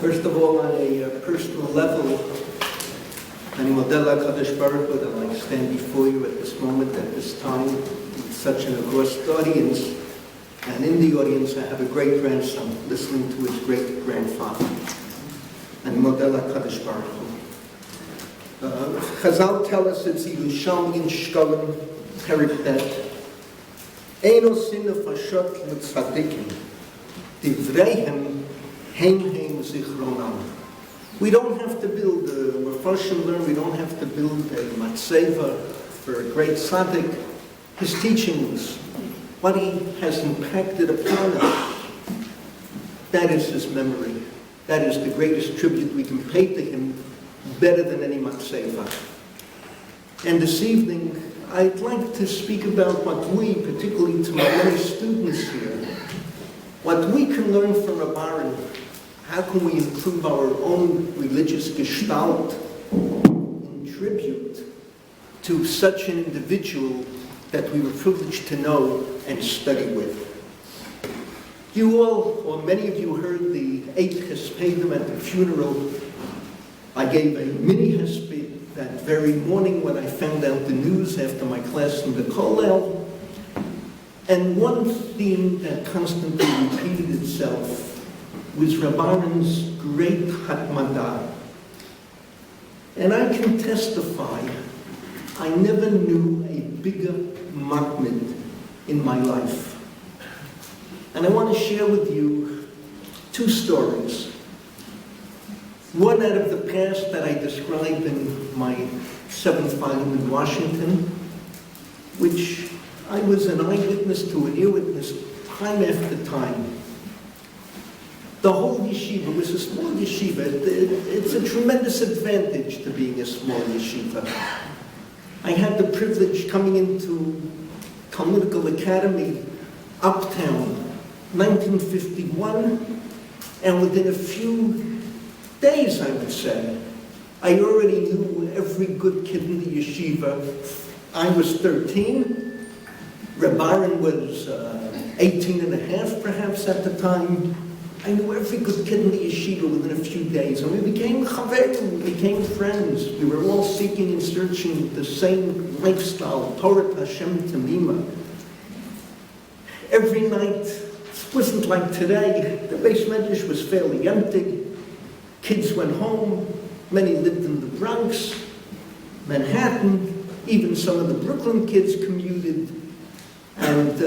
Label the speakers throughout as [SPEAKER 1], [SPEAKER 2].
[SPEAKER 1] First of all, on a personal level, אני מודה לקדוש ברוך הוא that I stand before you at this moment, at this time, with such an august audience. And in the audience, I have a great-grandson listening to his great-grandfather. אני מודה לקדוש ברוך הוא. Chazal tell us it's Yerushalmi Shkolim, Perik that Ein osin nefashot l'tzadikim, divreihem heim zichronam. We don't have to build a Mefashim learn, we don't have to build a matzeva for a great tzaddik. His teachings, what he has impacted upon us, that is his memory. That is the greatest tribute we can pay to him, better than any matzeva. And this evening, I'd like to speak about what we, particularly to my many students here, what we can learn from Aharon. How can we improve our own religious gestalt in tribute to such an individual that we were privileged to know and study with? You all, or many of you, heard the 8 hespedim at the funeral. I gave a mini hesped that very morning when I found out the news after my class in the kollel. And one theme that constantly repeated itself was Rabbi's great hatmada. And I can testify, I never knew a bigger matmid in my life. And I want to share with you 2 stories. One out of the past that I describe in my 7th volume in Washington, which I was an eyewitness to, an earwitness, time after time. The whole yeshiva was a small yeshiva. It's a tremendous advantage to being a small yeshiva. I had the privilege coming into Talmudical Academy, Uptown, 1951, and within a few days, I would say, I already knew every good kid in the yeshiva. I was 13. Rabbi was 18 and a half, perhaps, at the time. I knew every good kid in the yeshiva within a few days, and we became chaverim, we became friends. We were all seeking and searching the same lifestyle, Torah Hashem Tamima. Every night, it wasn't like today. The Beis Medrash was fairly empty. Kids went home. Many lived in the Bronx, Manhattan. Even some of the Brooklyn kids commuted and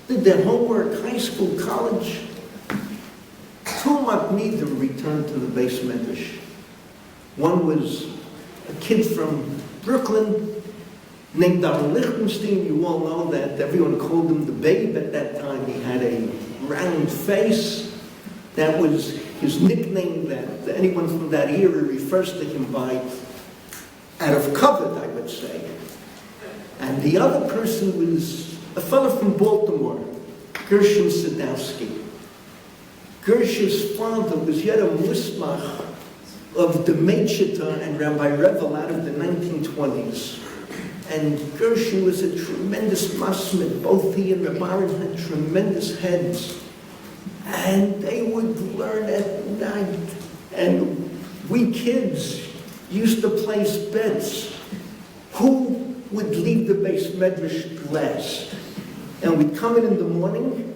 [SPEAKER 1] did their homework, high school, college. 2 matnidim returned to the Beis Medrash. One was a kid from Brooklyn named Lichtenstein. You all know that. Everyone called him the Babe at that time. He had a round face. That was his nickname that anyone from that era refers to him by, out of covet, I would say. And the other person was a fellow from Baltimore, Gershon Sadowski. Gersh's father was yet a musmach of the Meicheta and Rabbi Revel out of the 1920s. And Gershon was a tremendous masmid. Both he and Rabbi had tremendous heads. And they would learn at night. And we kids used to place bets. Who would leave the Beis Medrash last? And we'd come in the morning,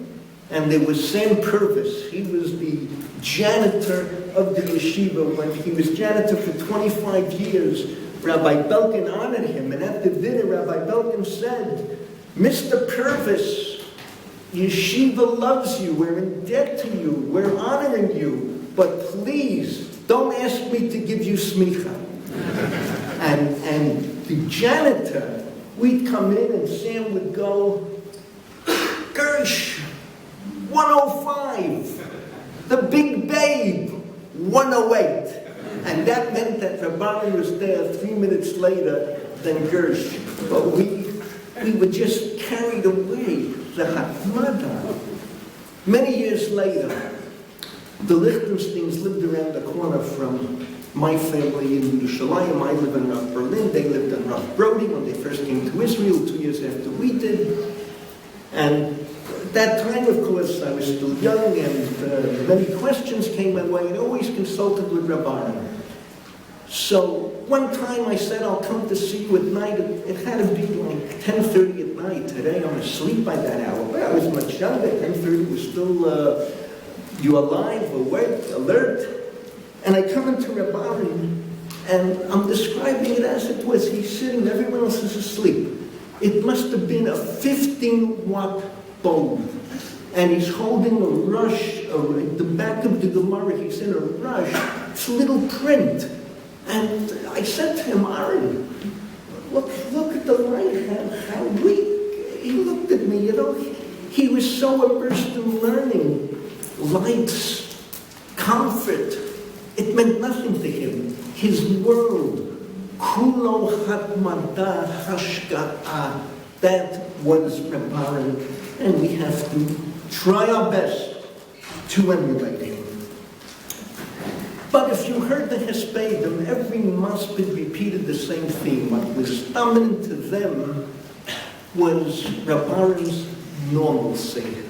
[SPEAKER 1] and there was Sam Purvis. He was the janitor of the yeshiva. When he was janitor for 25 years, Rabbi Belkin honored him. And at the dinner, Rabbi Belkin said, "Mr. Purvis, yeshiva loves you. We're in debt to you. We're honoring you. But please, don't ask me to give you smicha." And the janitor, we'd come in and Sam would go, "Gersh, 105. The big Babe, 108. And that meant that Rabbi was there 3 minutes later than Gersh. But we were just carried away, the hatmada. Many years later, the Lichtensteins lived around the corner from my family in Yerushalayim. I live in Rav Berlin. They lived in Rav Brody when they first came to Israel 2 years after we did. And At that time, of course, I was still young, and many questions came my way, and I always consulted with Rabbi. So one time I said, I'll come to see you at night. It had to be like 10:30 at night. Today I'm asleep by that hour. But I was much younger. 10:30 was still, you alive, awake, alert. And I come into Rabbi, and I'm describing it as it was. He's sitting, everyone else is asleep. It must have been a 15-watt bulb. And he's holding a rush, the back of the Gemara, he's in a rush. It's little print. And I said to him, Aharon, look at the light, how weak. He looked at me, he was so immersed in learning. Lights, comfort, it meant nothing to him. His world, kulo hatmada hashka'a, that was Rabbi, and we have to try our best to emulate him. But if you heard the hesped, every hesped repeated the same theme. What was dominant to them was Rabbi's normalcy.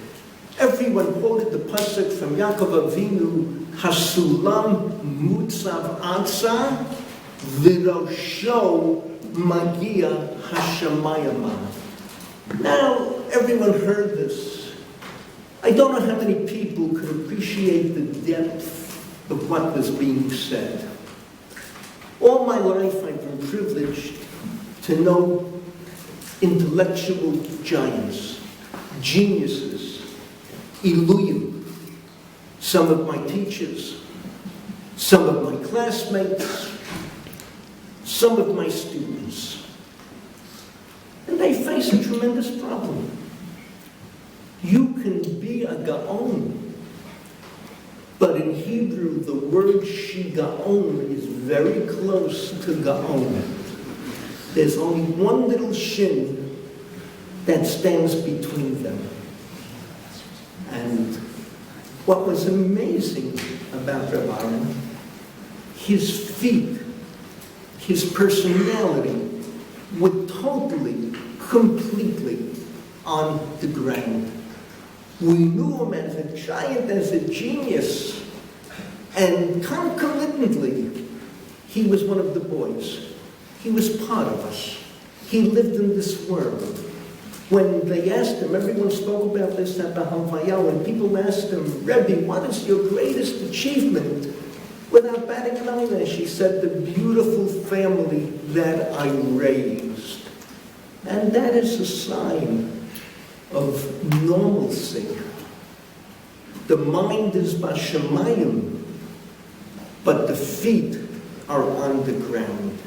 [SPEAKER 1] Everyone quoted the pasuk from Yaakov Avinu, Hasulam mutzav atza, v'rosho magia hashamayama. Now, everyone heard this. I don't know how many people could appreciate the depth of what was being said. All my life I've been privileged to know intellectual giants, geniuses, Iluyim, some of my teachers, some of my classmates, some of my students. And they face a tremendous problem. You can be a Gaon, but in Hebrew, the word Shigaon is very close to Gaon. There's only one little shin that stands between them. And what was amazing about Rabbi, his feet, his personality were totally, completely on the ground. We knew him as a giant, as a genius, and concomitantly, he was one of the boys. He was part of us. He lived in this world. When they asked him, everyone spoke about this at the Halvaya, when people asked him, Rabbi, what is your greatest achievement? Without batting an eyelash, he said, the beautiful family that I raised. And that is a sign of normalcy. The mind is bashamayim, but the feet are on the ground.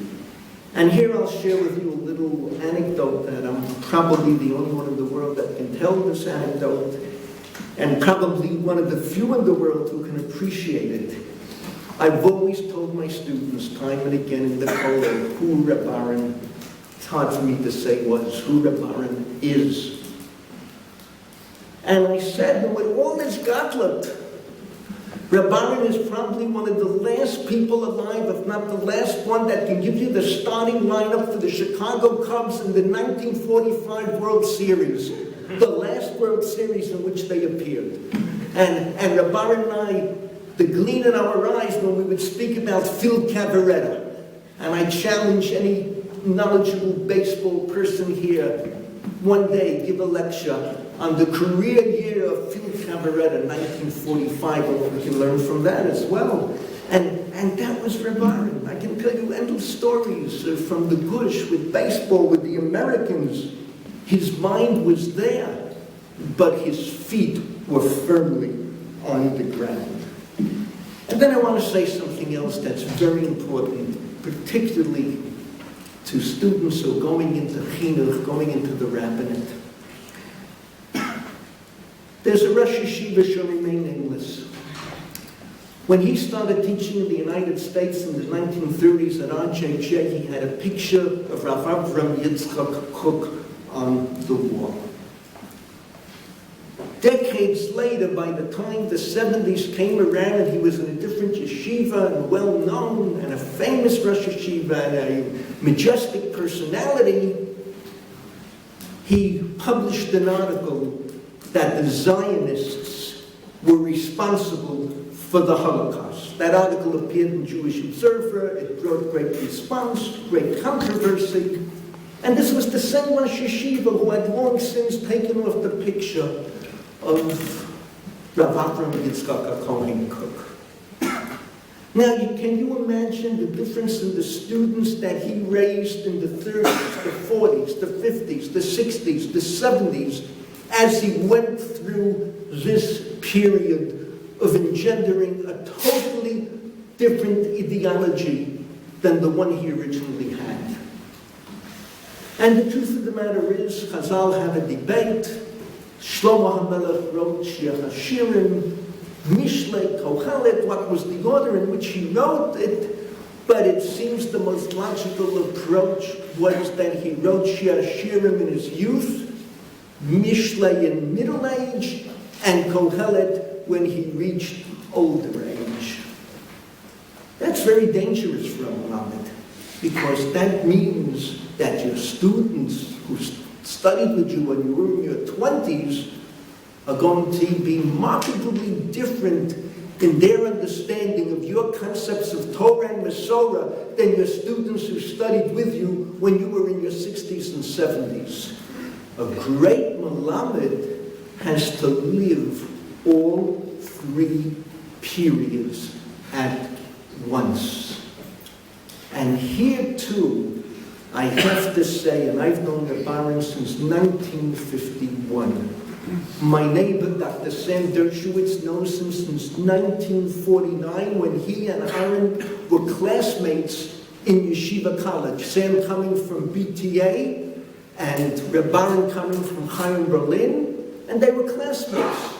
[SPEAKER 1] And here I'll share with you a little anecdote that I'm probably the only one in the world that can tell this anecdote, and probably one of the few in the world who can appreciate it. I've always told my students time and again in the kollel who Rabbi, it's hard for me to say who Rabbi is. And I said, with all this Gottlieb, Rabbi is probably one of the last people alive, if not the last one, that can give you the starting lineup for the Chicago Cubs in the 1945 World Series, the last World Series in which they appeared. And Rabbi and I, the gleam in our eyes when we would speak about Phil Cavaretta. And I challenge any knowledgeable baseball person here, one day give a lecture on the career year of Phil Cavaretta, 1945, and we can learn from that as well. And that was Rabbi. I can tell you endless stories from the Gush with baseball, with the Americans. His mind was there, but his feet were firmly on the ground. And then I want to say something else that's very important, particularly to students who are going into chinuch, going into the rabbinate. There's a Rosh Yeshiva shall remain nameless. When he started teaching in the United States in the 1930s at RJJ, he had a picture of Rav Avram Yitzchak Kook on the wall. Decades later, by the time the 70s came around and he was in a different yeshiva and well-known and a famous Rosh Yeshiva and a majestic personality, he published an article that the Zionists were responsible for the Holocaust. That article appeared in Jewish Observer. It brought great response, great controversy. And this was the same Rosh Yeshiva who had long since taken off the picture of Rav Aharon Yitzchak Cohen Cook. Now, can you imagine the difference in the students that he raised in the 30s, the 40s, the 50s, the 60s, the 70s, as he went through this period of engendering a totally different ideology than the one he originally had? And the truth of the matter is, Chazal had a debate. Shlomo HaMelech wrote Shir HaShirim, Mishlei Kohelet, what was the order in which he wrote it, but it seems the most logical approach was that he wrote Shir HaShirim in his youth, Mishlei in middle age, and Kohelet when he reached older age. That's very dangerous for a Muhammad, because that means that your students who studied with you when you were in your 20s are going to be markedly different in their understanding of your concepts of Torah and Masorah than your students who studied with you when you were in your 60s and 70s. A great Melamed has to live all three periods at once. And here too, I have to say, and I've known Aharon since 1951. My neighbor, Dr. Sam Dershowitz, knows him since 1949 when he and Aharon were classmates in Yeshiva College. Sam coming from BTA and Rabbi coming from Chaim Berlin, and they were classmates.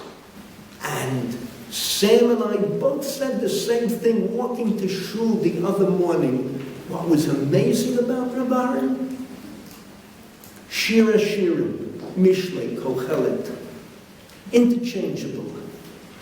[SPEAKER 1] And Sam and I both said the same thing walking to shul the other morning. What was amazing about Rabbi? Shir HaShirim, Mishlei, Kohelet, interchangeable.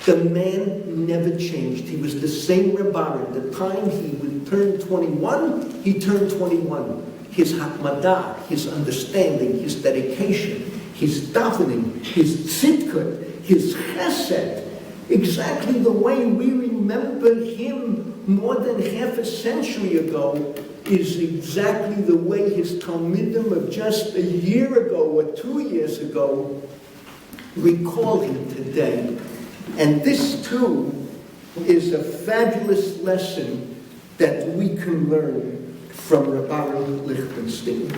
[SPEAKER 1] The man never changed. He was the same Rabbi. The time he would turn 21, he turned 21. His hakmadah, his understanding, his dedication, his davening, his tzidkut, his chesed, exactly the way we remember him more than half a century ago is exactly the way his Talmidim of just a year ago or 2 years ago recall him today. And this too is a fabulous lesson that we can learn from Rabbi Lichtenstein.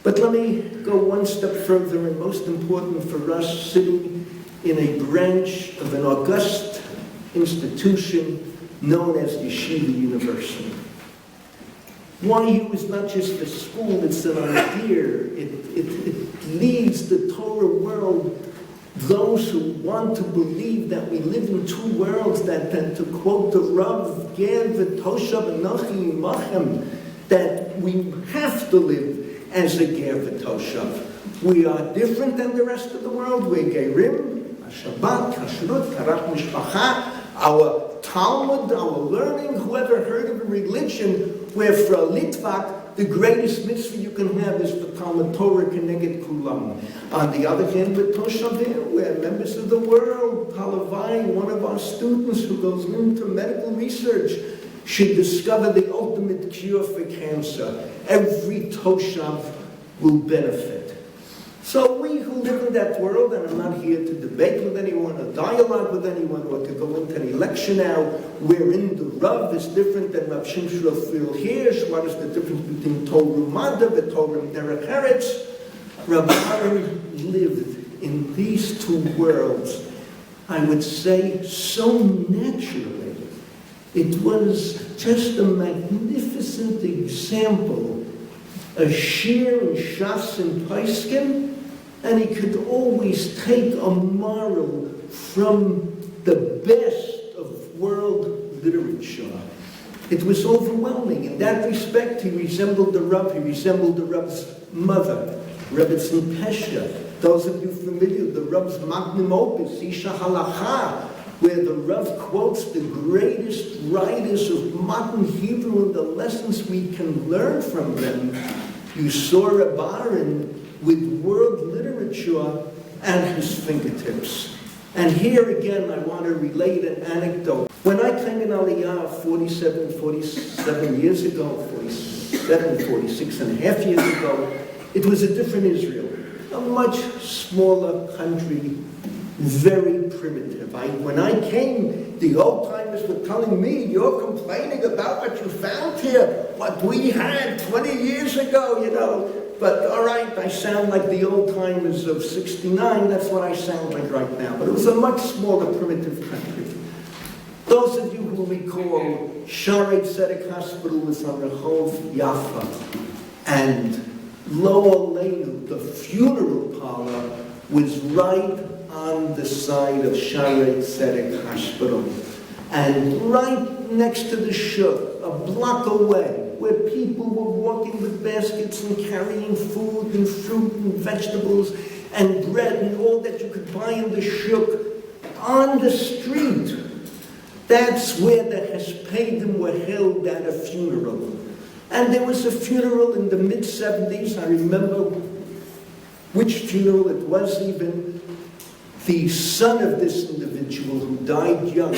[SPEAKER 1] But let me go one step further, and most important for us sitting in a branch of an august institution known as Yeshiva University. YU is not just a school, it's an idea. It leads the Torah world, those who want to believe that we live in two worlds, that to quote the Rav, Ger v'toshav anachi imachem, that we have to live as a Ger v'toshav. We are different than the rest of the world. We're Gerim, Shabbat, Kashrut, Karat Mishpacha, our Talmud, our learning, whoever heard of a religion where for a Litvak, the greatest mitzvah you can have is the Talmud Torah Keneged Kulam. On the other hand, with Toshavim, we're members of the world. Palavai, one of our students who goes into medical research, should discover the ultimate cure for cancer. Every Toshav will benefit. So we who live in that world, and I'm not here to debate with anyone, or dialogue with anyone, or to go into any lecture now, wherein the Rav is different than Rav Shimshon Raphael Hirsch. What is the difference between Torah Mada and Torah Derech Eretz? Rabbi Aharon lived in these two worlds, I would say, so naturally. It was just a magnificent example, a shir and shas and paiskin, and he could always take a moral from the best of world literature. It was overwhelming. In that respect, he resembled the Rav. He resembled the Rav's mother, Rebbetzin Pesha. Those of you familiar, the Rav's magnum opus, Isha Halacha, where the Rav quotes the greatest writers of modern Hebrew and the lessons we can learn from them. You saw Rabbi Aharon with world literature at his fingertips. And here again, I want to relate an anecdote. When I came in Aliyah 47 years ago, 46 and a half years ago, it was a different Israel, a much smaller country, very primitive. When I came, the old-timers were telling me, you're complaining about what you found here, what we had 20 years ago, you know. But all right, I sound like the old-timers of 69, that's what I sound like right now. But it was a much smaller, primitive country. Those of you who recall, Shaarei Tzedek Hospital was on Rehov Yafa, and Lo Aleinu, the funeral parlor, was right on the side of Shaarei Tzedek Hospital. And right next to the shul, a block away, where people were walking with baskets and carrying food and fruit and vegetables and bread and all that you could buy in the shuk, on the street. That's where the hespedim were held at a funeral. And there was a funeral in the mid-70s. I remember which funeral it was even. The son of this individual who died young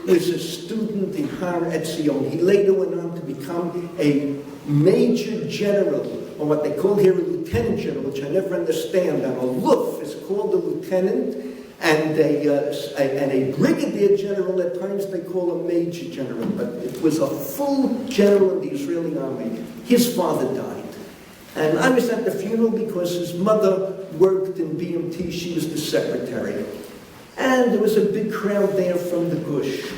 [SPEAKER 1] was a student in Har Etzion. He later went on to become a major general, or what they call here a lieutenant general, which I never understand. An aluf is called a lieutenant, and a brigadier general, at times they call a major general, but it was a full general in the Israeli army. His father died. And I was at the funeral because his mother worked in BMT, she was the secretary. And there was a big crowd there from the Gush.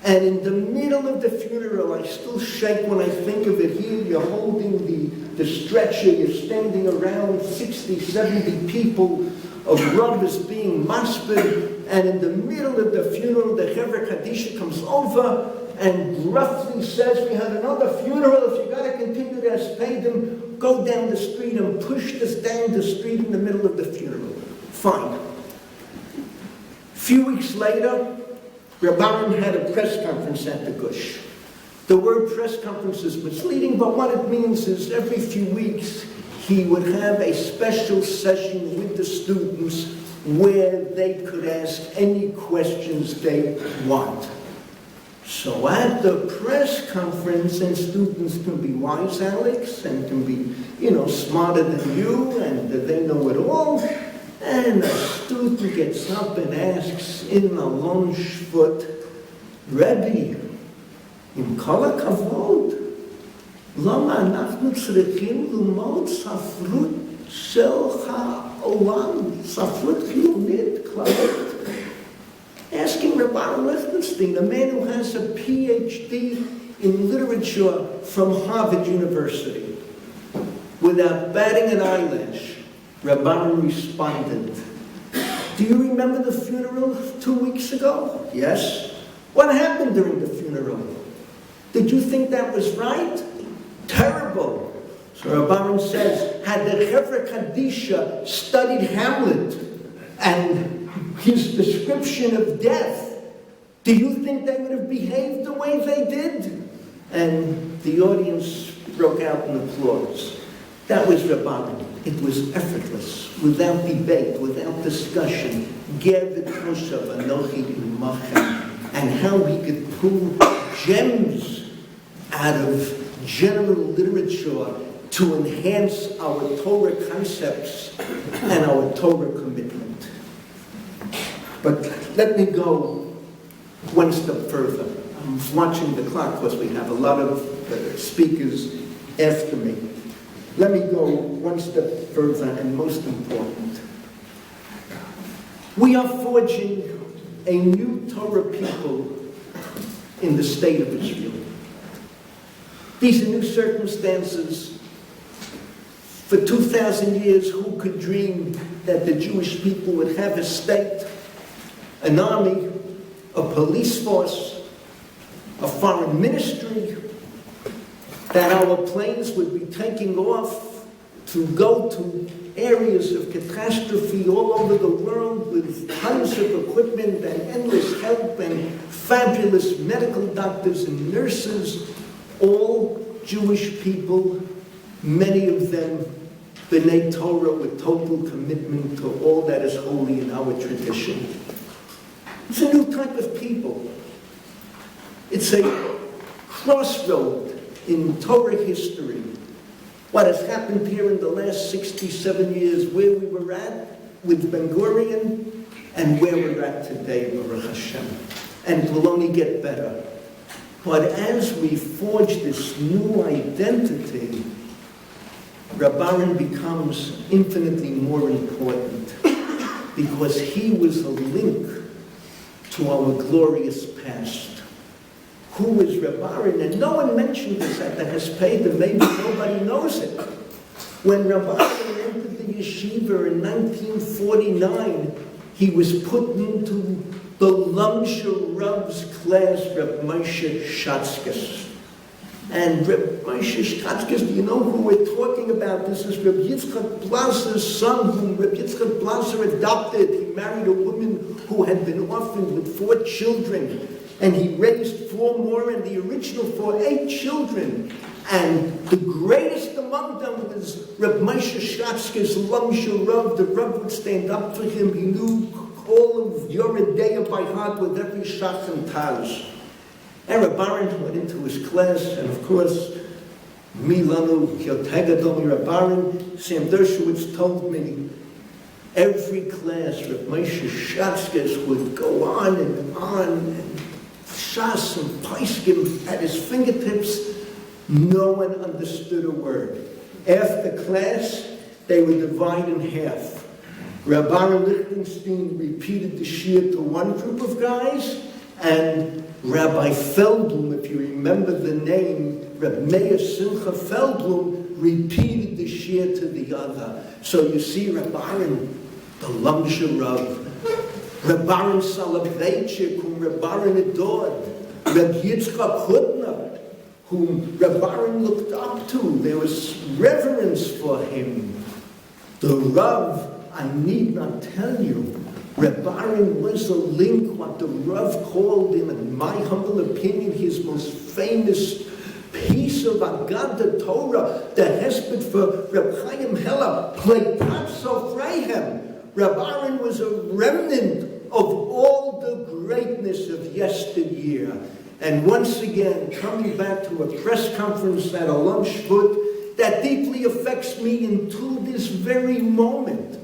[SPEAKER 1] And in the middle of the funeral, I still shake when I think of it. Here you're holding the stretcher, you're standing around 60, 70 people, a rub is being maspid, and in the middle of the funeral, the Chevra Kadisha comes over and roughly says, we had another funeral, if you got to continue to hespedim, go down the street, and pushed us down the street in the middle of the funeral. Fine. A few weeks later, Rabbi had a press conference at the Gush. The word press conference is misleading, but what it means is every few weeks he would have a special session with the students where they could ask any questions they want. So at the press conference, and students can be wise, Alex, and can be, smarter than you, and they know it all. And a student gets up and asks in a long shvut, Rabbi, עם כל הכבוד, למה אנחנו צריכים ללמוד ספרות של העולם, ספרות חיונית, כללית? Asking Rabbi Lichtenstein, a man who has a PhD in literature from Harvard University, without batting an eyelash, Rabbi responded, do you remember the funeral 2 weeks ago? Yes. What happened during the funeral? Did you think that was right? Terrible. So Rabbi says, had the Chevra Kadisha studied Hamlet and his description of death, do you think they would have behaved the way they did? And the audience broke out in applause. That was Rabbi. It was effortless, without debate, without discussion. And how he could pull gems out of general literature to enhance our Torah concepts and our Torah commitment. But let me go one step further. I'm watching the clock because we have a lot of speakers after me. Let me go one step further and most important. We are forging a new Torah people in the state of Israel. These are new circumstances. For 2,000 years, who could dream that the Jewish people would have a state, an army, a police force, a foreign ministry, that our planes would be taking off to go to areas of catastrophe all over the world with tons of equipment and endless help and fabulous medical doctors and nurses, all Jewish people, many of them B'nai Torah with total commitment to all that is holy in our tradition. It's a new type of people. It's a crossroad in Torah history. What has happened here in the last 67 years, where we were at with Ben Gurion and where we're at today, Baruch Hashem. And it will only get better. But as we forge this new identity, Aharon becomes infinitely more important because he was a link to our glorious past. Who was Aharon? And no one mentioned this at the hesped, and maybe nobody knows it. When Aharon entered the yeshiva in 1949, he was put into the Lamsha Rav's class, Reb Moshe Shatzkes. And Reb Moshe Shatzkes, do you know who we're talking about? This is Reb Yitzchak Blaser's son, whom Reb Yitzchak Blaser adopted. He married a woman who had been orphaned with 4 children. And he raised 4 more, and the original 4, 8 children. And the greatest among them was Reb Moshe Shatzkes, Lamsha Rav. The Rav would stand up for him. He knew all of Yoredeya by heart with every shach and taz. And Aharon went into his class, and of course, Milanu Kyotegadomi Aharon, Sam Dershowitz told me, every class, Reb Moshe Shatzkes would go on, and Shas and Paiskim at his fingertips. No one understood a word. After class, they were divided in half. Rabbi Lichtenstein repeated the shir to one group of guys, and Rabbi Feldblum, if you remember the name, Reb Meir Simcha Feldblum, repeated the shir to the other. So you see Aharon, the Lamsha Rav, Aharon Soloveitchik, whom Aharon adored, Reb Yitzchak Hutner, whom Aharon looked up to. There was reverence for him. The Rav, I need not tell you, Aharon was a link, what the Rav called him, in my humble opinion, his most famous piece of Agada Torah, the hesped for Reb Chaim Heller, Pleitat Sofreihem. Aharon was a remnant of all the greatness of yesteryear. And once again, coming back to a press conference at a lunch foot, that deeply affects me into this very moment.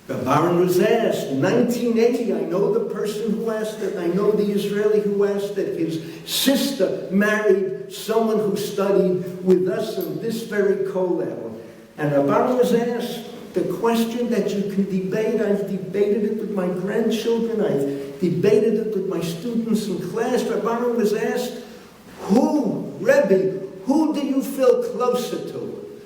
[SPEAKER 1] Aharon was asked, 1980, I know the person who asked it, I know the Israeli who asked it, his sister married someone who studied with us in this very kollel. And Aharon was asked the question that you can debate. I've debated it with my grandchildren, I've debated it with my students in class. Aharon was asked, Rabbi, who do you feel closer to?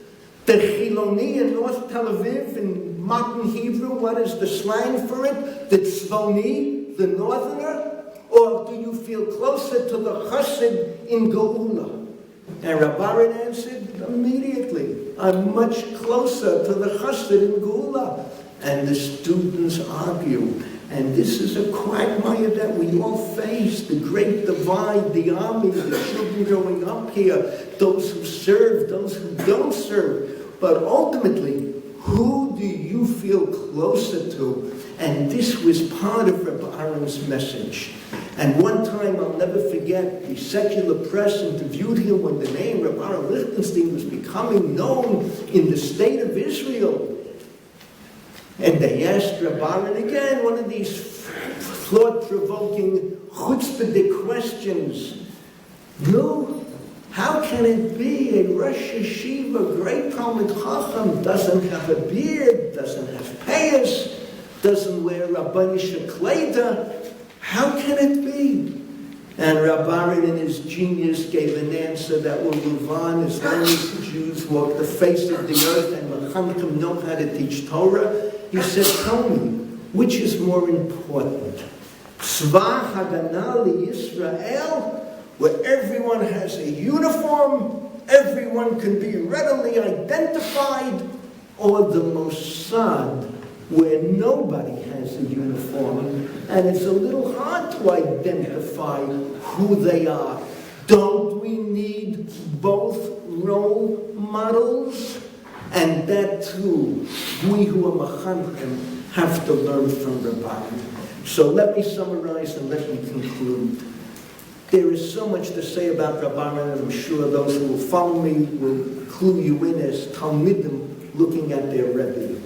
[SPEAKER 1] The Chiloni in North Tel Aviv, in modern Hebrew, what is the slang for it? The Tzvoni, the northerner? Or do you feel closer to the Chassid in Geula? And Aharon answered immediately, I'm much closer to the Chassid in Geula. And the students argue. And this is a quagmire that we all face, the great divide, the army, the children growing up here, those who serve, those who don't serve. But ultimately, who do you feel closer to? And this was part of Rabbi Aharon's message. And one time, I'll never forget, the secular press interviewed him when the name Rabbi Aharon Lichtenstein was becoming known in the state of Israel. And they asked Rabbi Aharon again one of these thought-provoking, chutzpahdik questions. No, how can it be a Rosh Yeshiva, great Talmid Chacham, doesn't have a beard, doesn't have payas, doesn't wear Rabbanish Kleda? How can it be? And Rabbi Aharon, in his genius, gave an answer that will move on as long as the Jews walk the face of the earth and Mechanchim know how to teach Torah. He said, tell me, which is more important? Tzva Haganah Yisrael, where everyone has a uniform, everyone can be readily identified, or the Mossad, where nobody has a uniform, and it's a little hard to identify who they are. Don't we need both role models? And that too, we who are Machanchim have to learn from Rabbi. So let me summarize and let me conclude. There is so much to say about Rabbi, and I'm sure those who will follow me will clue you in as Talmidim looking at their Rebbe.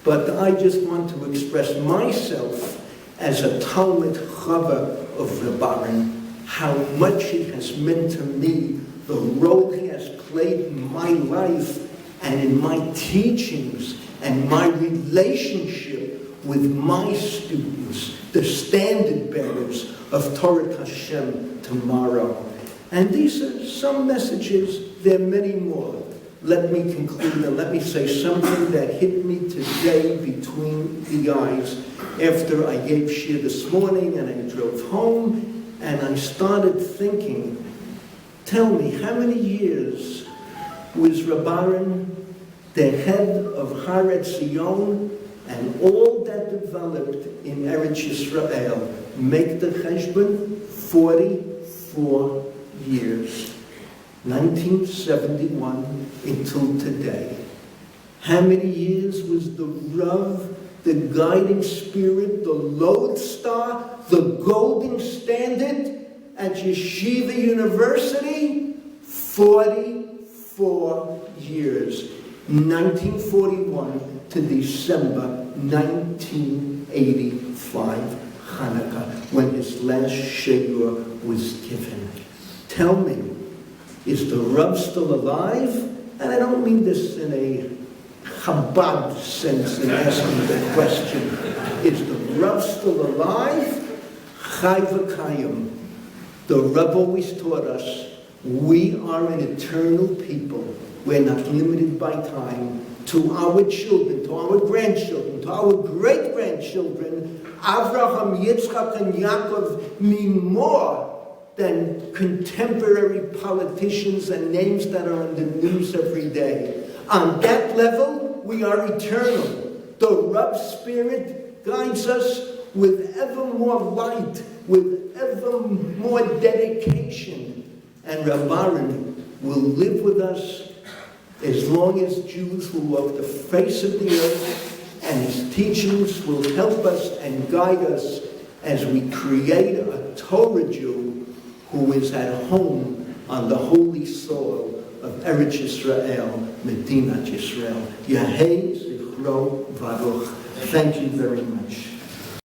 [SPEAKER 1] But I just want to express myself as a Talmid Chava of Rabbi, how much he has meant to me, the role he has played in my life and in my teachings and my relationship with my students, the standard bearers of Torah Hashem tomorrow. And these are some messages, there are many more. Let me conclude and let me say something that hit me today between the eyes after I gave shir this morning and I drove home and I started thinking, tell me, how many years was Rabbi the head of Haaretz Zion and all that developed in Eretz Yisrael? Make the cheshbon, 44 years. 1971 until today. How many years was the Rav, the guiding spirit, the lodestar, the golden standard at Yeshiva University? 44 years. 1941 to December 1985, Hanukkah, when his last shiur was given. Tell me, is the Rav still alive? And I don't mean this in a Chabad sense in asking the question. Is the Rav still alive? Chai v'kayim. The Rav always taught us, we are an eternal people. We're not limited by time. To our children, to our grandchildren, to our great-grandchildren, Avraham, Yitzchak, and Yaakov mean more than contemporary politicians and names that are in the news every day. On that level, we are eternal. The Rav Spirit guides us with ever more light, with ever more dedication. And Rabbi will live with us as long as Jews will walk the face of the earth, and his teachings will help us and guide us as we create a Torah Jew who is at home on the holy soil of Eretz Yisrael, Medinat Yisrael. Yahei Zichro Baruch. Thank you very much.